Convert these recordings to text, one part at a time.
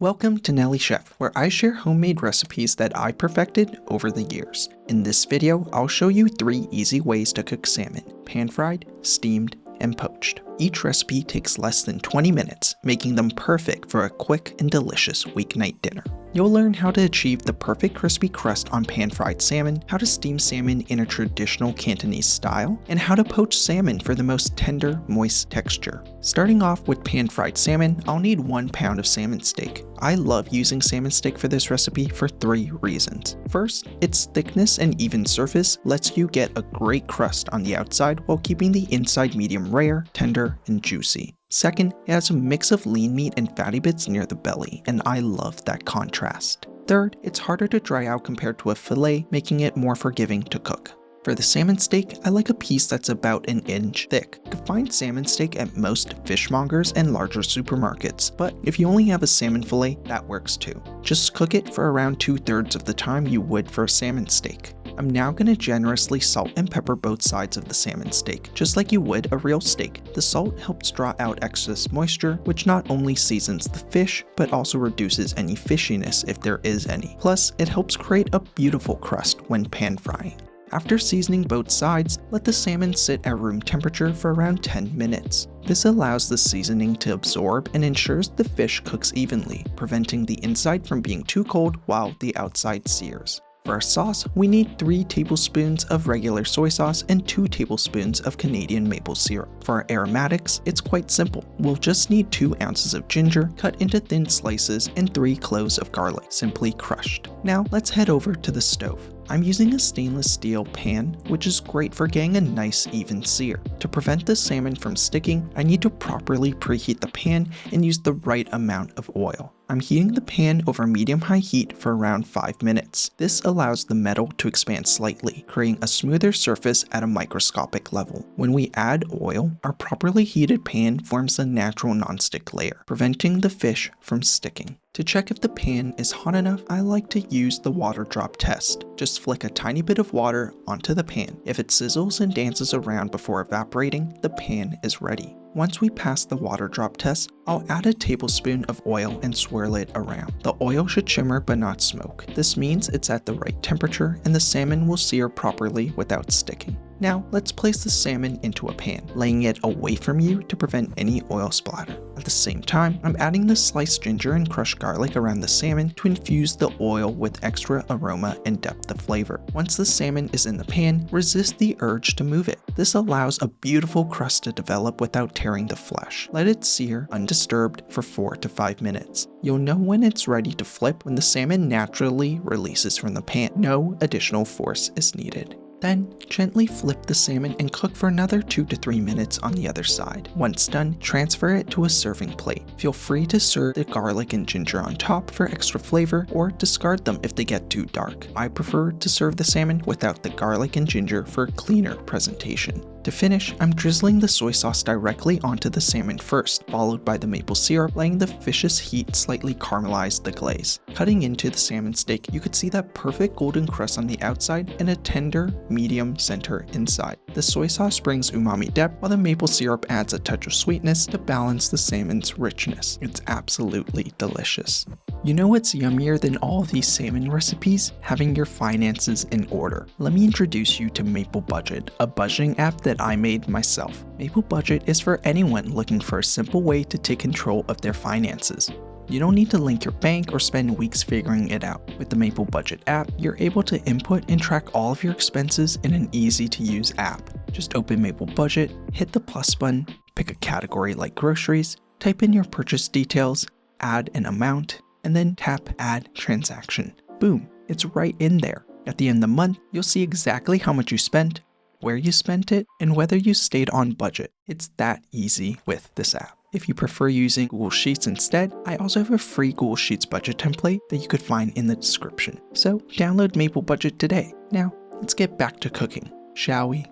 Welcome to Nelly Shef, where I share homemade recipes that I perfected over the years. In this video, I'll show you 3 easy ways to cook salmon: pan-fried, steamed, and poached. Each recipe takes less than 20 minutes, making them perfect for a quick and delicious weeknight dinner. You'll learn how to achieve the perfect crispy crust on pan-fried salmon, how to steam salmon in a traditional Cantonese style, and how to poach salmon for the most tender, moist texture. Starting off with pan-fried salmon, I'll need 1 pound of salmon steak. I love using salmon steak for this recipe for 3 reasons. First, its thickness and even surface lets you get a great crust on the outside while keeping the inside medium rare, tender, and juicy. Second, it has a mix of lean meat and fatty bits near the belly, and I love that contrast. Third, it's harder to dry out compared to a fillet, making it more forgiving to cook. For the salmon steak, I like a piece that's about an inch thick. You can find salmon steak at most fishmongers and larger supermarkets, but if you only have a salmon fillet, that works too. Just cook it for around 2/3 of the time you would for a salmon steak. I'm now going to generously salt and pepper both sides of the salmon steak, just like you would a real steak. The salt helps draw out excess moisture, which not only seasons the fish, but also reduces any fishiness if there is any. Plus, it helps create a beautiful crust when pan frying. After seasoning both sides, let the salmon sit at room temperature for around 10 minutes. This allows the seasoning to absorb and ensures the fish cooks evenly, preventing the inside from being too cold while the outside sears. For our sauce, we need 3 tablespoons of regular soy sauce and 2 tablespoons of Canadian maple syrup. For our aromatics, it's quite simple. We'll just need 2 ounces of ginger cut into thin slices and 3 cloves of garlic, simply crushed. Now let's head over to the stove. I'm using a stainless steel pan, which is great for getting a nice even sear. To prevent the salmon from sticking, I need to properly preheat the pan and use the right amount of oil. I'm heating the pan over medium-high heat for around 5 minutes. This allows the metal to expand slightly, creating a smoother surface at a microscopic level. When we add oil, our properly heated pan forms a natural nonstick layer, preventing the fish from sticking. To check if the pan is hot enough, I like to use the water drop test. Just flick a tiny bit of water onto the pan. If it sizzles and dances around before evaporating, the pan is ready. Once we pass the water drop test, I'll add a tablespoon of oil and swirl it around. The oil should shimmer but not smoke. This means it's at the right temperature and the salmon will sear properly without sticking. Now, let's place the salmon into a pan, laying it away from you to prevent any oil splatter. At the same time, I'm adding the sliced ginger and crushed garlic around the salmon to infuse the oil with extra aroma and depth of flavor. Once the salmon is in the pan, resist the urge to move it. This allows a beautiful crust to develop without tearing the flesh. Let it sear undisturbed for 4 to 5 minutes. You'll know when it's ready to flip when the salmon naturally releases from the pan. No additional force is needed. Then, gently flip the salmon and cook for another 2 to 3 minutes on the other side. Once done, transfer it to a serving plate. Feel free to serve the garlic and ginger on top for extra flavor, or discard them if they get too dark. I prefer to serve the salmon without the garlic and ginger for a cleaner presentation. To finish, I'm drizzling the soy sauce directly onto the salmon first, followed by the maple syrup, letting the fish's heat slightly caramelize the glaze. Cutting into the salmon steak, you could see that perfect golden crust on the outside and a tender, medium center inside. The soy sauce brings umami depth, while the maple syrup adds a touch of sweetness to balance the salmon's richness. It's absolutely delicious. You know what's yummier than all these salmon recipes? Having your finances in order. Let me introduce you to Maple Budget, a budgeting app that I made myself. Maple Budget is for anyone looking for a simple way to take control of their finances. You don't need to link your bank or spend weeks figuring it out. With the Maple Budget app, you're able to input and track all of your expenses in an easy-to-use app. Just open Maple Budget, hit the plus button, pick a category like groceries, type in your purchase details, add an amount, and then tap Add Transaction. Boom, it's right in there. At the end of the month, you'll see exactly how much you spent, where you spent it, and whether you stayed on budget. It's that easy with this app. If you prefer using Google Sheets instead, I also have a free Google Sheets budget template that you could find in the description. So download Maple Budget today. Now, let's get back to cooking, shall we?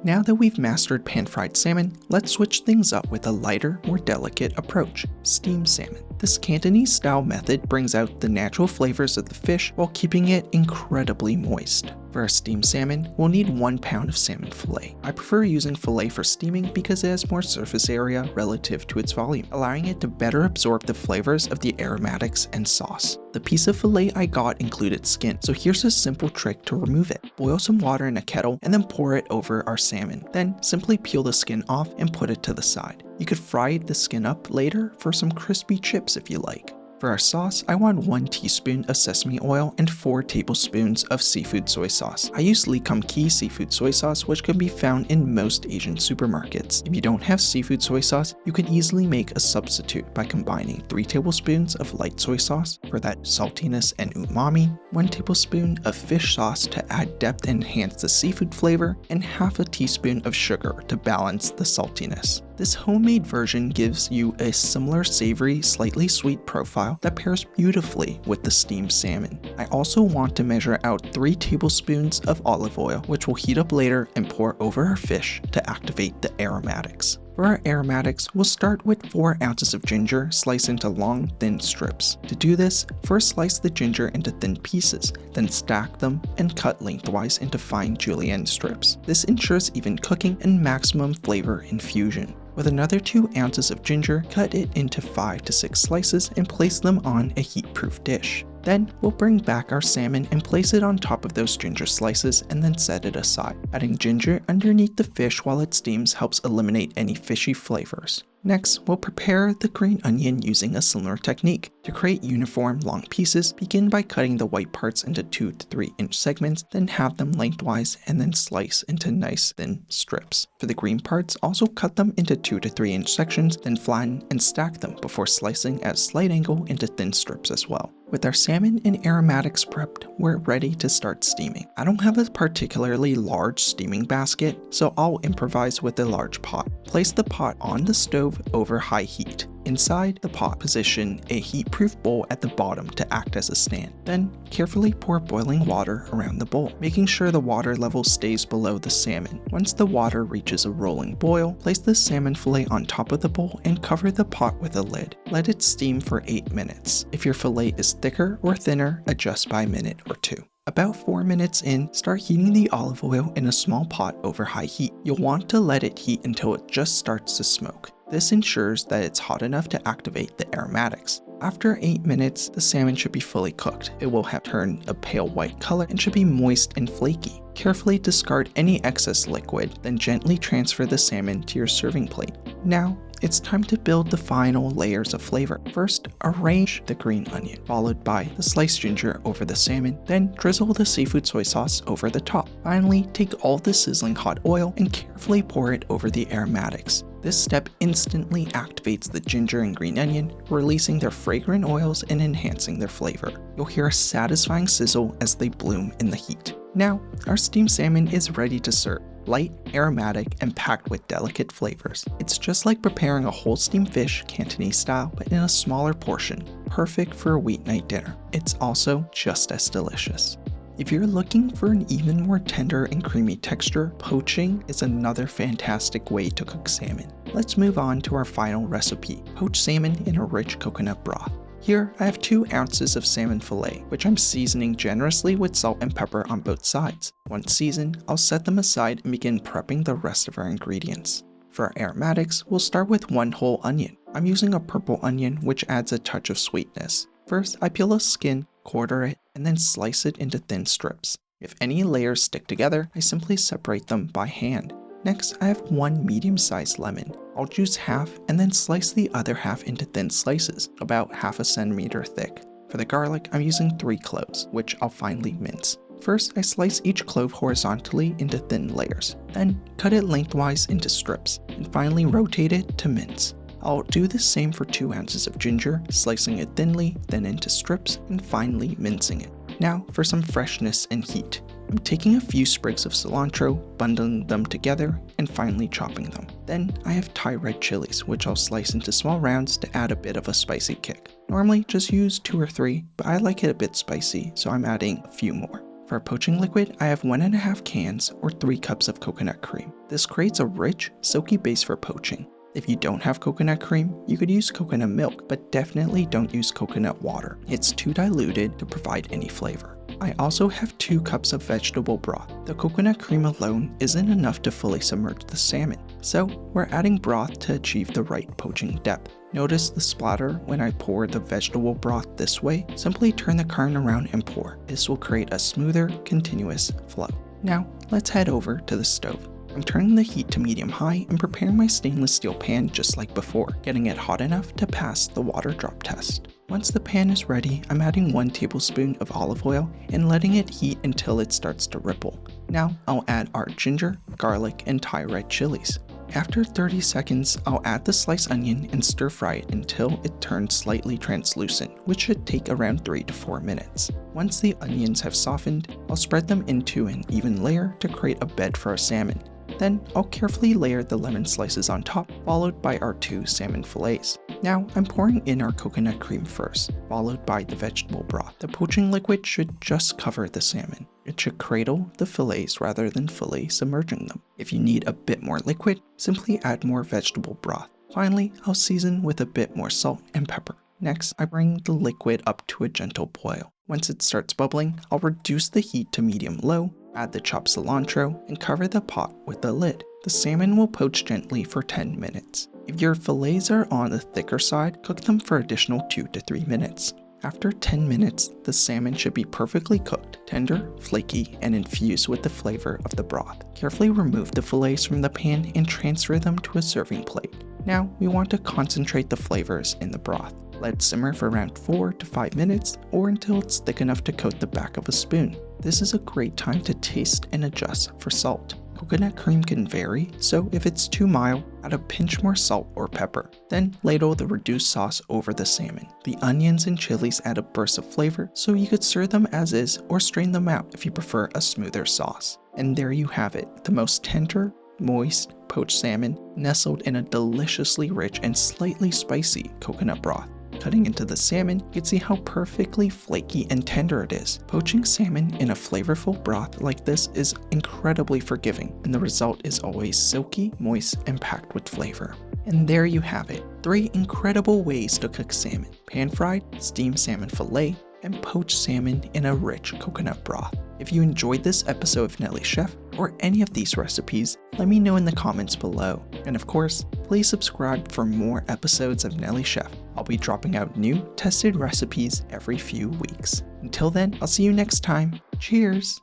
Now that we've mastered pan-fried salmon, let's switch things up with a lighter, more delicate approach: steamed salmon. This Cantonese-style method brings out the natural flavors of the fish while keeping it incredibly moist. For our steamed salmon, we'll need 1 pound of salmon fillet. I prefer using fillet for steaming because it has more surface area relative to its volume, allowing it to better absorb the flavors of the aromatics and sauce. The piece of fillet I got included skin, so here's a simple trick to remove it. Boil some water in a kettle and then pour it over our salmon. Then simply peel the skin off and put it to the side. You could fry the skin up later for some crispy chips if you like. For our sauce, I want 1 teaspoon of sesame oil and 4 tablespoons of seafood soy sauce. I use Lee Kum Kee seafood soy sauce, which can be found in most Asian supermarkets. If you don't have seafood soy sauce, you can easily make a substitute by combining 3 tablespoons of light soy sauce for that saltiness and umami, 1 tablespoon of fish sauce to add depth and enhance the seafood flavor, and half a teaspoon of sugar to balance the saltiness. This homemade version gives you a similar savory, slightly sweet profile that pairs beautifully with the steamed salmon. I also want to measure out 3 tablespoons of olive oil, which we'll heat up later and pour over our fish to activate the aromatics. For our aromatics, we'll start with 4 ounces of ginger sliced into long, thin strips. To do this, first slice the ginger into thin pieces, then stack them and cut lengthwise into fine julienne strips. This ensures even cooking and maximum flavor infusion. With another 2 ounces of ginger, cut it into 5 to 6 slices and place them on a heat-proof dish. Then we'll bring back our salmon and place it on top of those ginger slices and then set it aside. Adding ginger underneath the fish while it steams helps eliminate any fishy flavors. Next, we'll prepare the green onion using a similar technique. To create uniform long pieces, begin by cutting the white parts into 2 to 3 inch segments, then have them lengthwise and then slice into nice thin strips. For the green parts, also cut them into 2 to 3 inch sections, then flatten and stack them before slicing at a slight angle into thin strips as well. With our salmon and aromatics prepped, we're ready to start steaming. I don't have a particularly large steaming basket, so I'll improvise with a large pot. Place the pot on the stove over high heat. Inside the pot, position a heat-proof bowl at the bottom to act as a stand. Then, carefully pour boiling water around the bowl, making sure the water level stays below the salmon. Once the water reaches a rolling boil, place the salmon fillet on top of the bowl and cover the pot with a lid. Let it steam for 8 minutes. If your fillet is thicker or thinner, adjust by a minute or 2. About 4 minutes in, start heating the olive oil in a small pot over high heat. You'll want to let it heat until it just starts to smoke. This ensures that it's hot enough to activate the aromatics. After 8 minutes, the salmon should be fully cooked. It will have turned a pale white color and should be moist and flaky. Carefully discard any excess liquid, then gently transfer the salmon to your serving plate. Now, it's time to build the final layers of flavor. First, arrange the green onion, followed by the sliced ginger over the salmon, then drizzle the seafood soy sauce over the top. Finally, take all the sizzling hot oil and carefully pour it over the aromatics. This step instantly activates the ginger and green onion, releasing their fragrant oils and enhancing their flavor. You'll hear a satisfying sizzle as they bloom in the heat. Now, our steamed salmon is ready to serve. Light, aromatic, and packed with delicate flavors. It's just like preparing a whole steamed fish Cantonese style, but in a smaller portion, perfect for a weeknight dinner. It's also just as delicious. If you're looking for an even more tender and creamy texture, poaching is another fantastic way to cook salmon. Let's move on to our final recipe, poached salmon in a rich coconut broth. Here, I have 2 ounces of salmon fillet, which I'm seasoning generously with salt and pepper on both sides. Once seasoned, I'll set them aside and begin prepping the rest of our ingredients. For our aromatics, we'll start with 1 whole onion. I'm using a purple onion, which adds a touch of sweetness. First, I peel the skin, quarter it, and then slice it into thin strips. If any layers stick together, I simply separate them by hand. Next, I have 1 medium-sized lemon. I'll juice half and then slice the other half into thin slices, about half a centimeter thick. For the garlic, I'm using 3 cloves, which I'll finely mince. First, I slice each clove horizontally into thin layers, then cut it lengthwise into strips, and finally rotate it to mince. I'll do the same for 2 ounces of ginger, slicing it thinly, then into strips, and finally mincing it. Now for some freshness and heat. I'm taking a few sprigs of cilantro, bundling them together, and finally chopping them. Then I have Thai red chilies, which I'll slice into small rounds to add a bit of a spicy kick. Normally just use 2 or 3, but I like it a bit spicy, so I'm adding a few more. For our poaching liquid, I have 1.5 cans or 3 cups of coconut cream. This creates a rich, silky base for poaching. If you don't have coconut cream, you could use coconut milk, but definitely don't use coconut water. It's too diluted to provide any flavor. I also have 2 cups of vegetable broth. The coconut cream alone isn't enough to fully submerge the salmon, so we're adding broth to achieve the right poaching depth. Notice the splatter when I pour the vegetable broth this way. Simply turn the current around and pour. This will create a smoother, continuous flow. Now, let's head over to the stove. I'm turning the heat to medium-high and preparing my stainless steel pan just like before, getting it hot enough to pass the water drop test. Once the pan is ready, I'm adding 1 tablespoon of olive oil and letting it heat until it starts to ripple. Now, I'll add our ginger, garlic, and Thai red chilies. After 30 seconds, I'll add the sliced onion and stir fry it until it turns slightly translucent, which should take around 3 to 4 minutes. Once the onions have softened, I'll spread them into an even layer to create a bed for our salmon. Then I'll carefully layer the lemon slices on top, followed by our 2 salmon fillets. Now I'm pouring in our coconut cream first, followed by the vegetable broth. The poaching liquid should just cover the salmon. It should cradle the fillets rather than fully submerging them. If you need a bit more liquid, simply add more vegetable broth. Finally, I'll season with a bit more salt and pepper. Next, I bring the liquid up to a gentle boil. Once it starts bubbling, I'll reduce the heat to medium-low, add the chopped cilantro, and cover the pot with the lid. The salmon will poach gently for 10 minutes. If your fillets are on the thicker side, cook them for additional 2 to 3 minutes. After 10 minutes, the salmon should be perfectly cooked, tender, flaky, and infused with the flavor of the broth. Carefully remove the fillets from the pan and transfer them to a serving plate. Now, we want to concentrate the flavors in the broth. Let it simmer for around 4 to 5 minutes or until it's thick enough to coat the back of a spoon. This is a great time to taste and adjust for salt. Coconut cream can vary, so if it's too mild, add a pinch more salt or pepper. Then ladle the reduced sauce over the salmon. The onions and chilies add a burst of flavor, so you could serve them as is or strain them out if you prefer a smoother sauce. And there you have it, the most tender, moist, poached salmon nestled in a deliciously rich and slightly spicy coconut broth. Cutting into the salmon, you can see how perfectly flaky and tender it is. Poaching salmon in a flavorful broth like this is incredibly forgiving, and the result is always silky, moist, and packed with flavor. And there you have it, 3 incredible ways to cook salmon: pan-fried, steamed salmon fillet, and poached salmon in a rich coconut broth. If you enjoyed this episode of Nelly Chef or any of these recipes, let me know in the comments below. And of course, please subscribe for more episodes of Nelly Chef. I'll be dropping out new, tested recipes every few weeks. Until then, I'll see you next time. Cheers!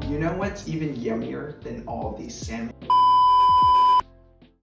You know what's even yummier than all these salmon?